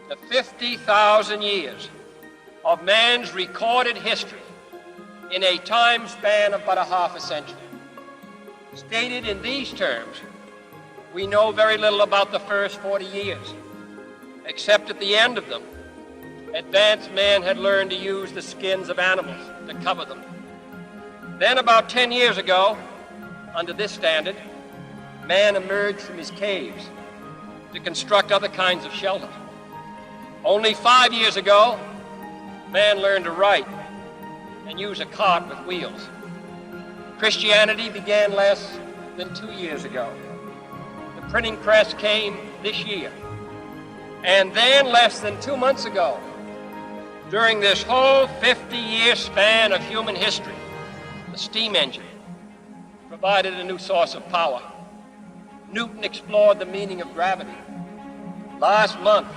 the 50,000 years of man's recorded history in a time span of but a half a century. Stated in these terms, we know very little about the first 40 years, except at the end of them, advanced man had learned to use the skins of animals to cover them. Then about 10 years ago, under this standard, man emerged from his caves to construct other kinds of shelter. Only 5 years ago, man learned to write and use a cart with wheels. Christianity began less than 2 years ago. The printing press came this year. And then less than 2 months ago, during this whole 50-year span of human history, the steam engine provided a new source of power. Newton explored the meaning of gravity. Last month,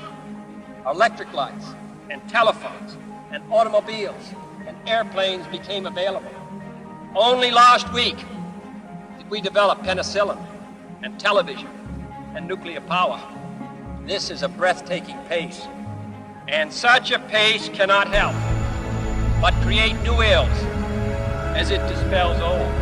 electric lights and telephones and automobiles and airplanes became available. Only last week did we develop penicillin and television and nuclear power. This is a breathtaking pace, and such a pace cannot help but create new ills as it dispels old.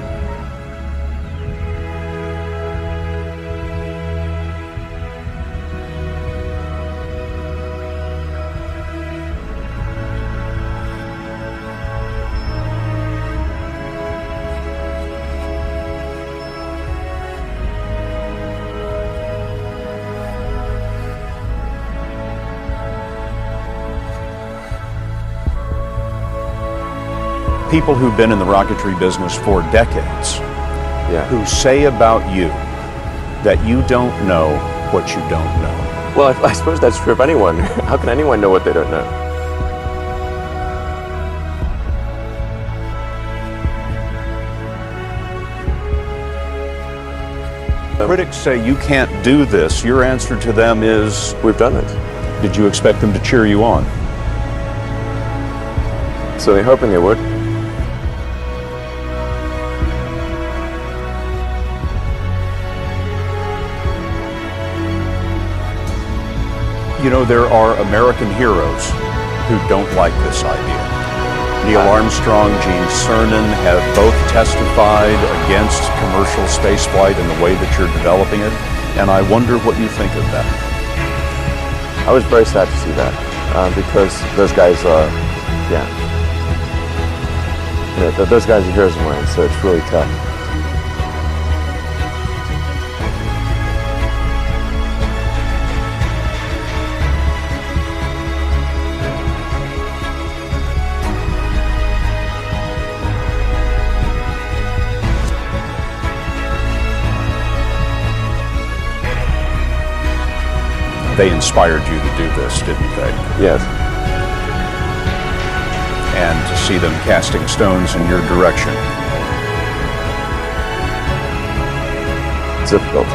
People who've been in the rocketry business for decades, who say about you that you don't know what you don't know. Well, I suppose that's true of anyone. How can anyone know what they don't know? Critics say you can't do this. Your answer to them is, we've done it. Did you expect them to cheer you on? So they're hoping they would. You know, there are American heroes who don't like this idea. Neil Armstrong, Gene Cernan have both testified against commercial spaceflight in the way that you're developing it, and I wonder what you think of that. I was very sad to see that, because those guys are, those guys are heroes of mine, so it's really tough. They inspired you to do this, didn't they? Yes. And to see them casting stones in your direction. It's difficult.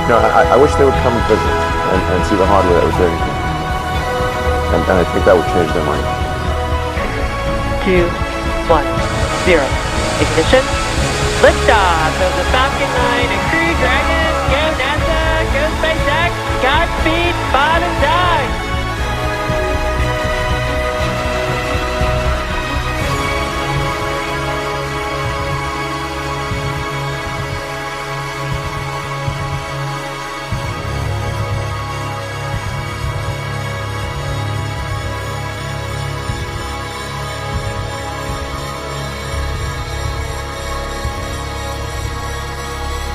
No, I wish they would come and visit and see the hardware that we're doing. And I think that would change their mind. 2, 1, 0. Ignition. Liftoff of the Falcon 9 and Crew Dragon. Go NASA, go SpaceX. Godspeed, Father.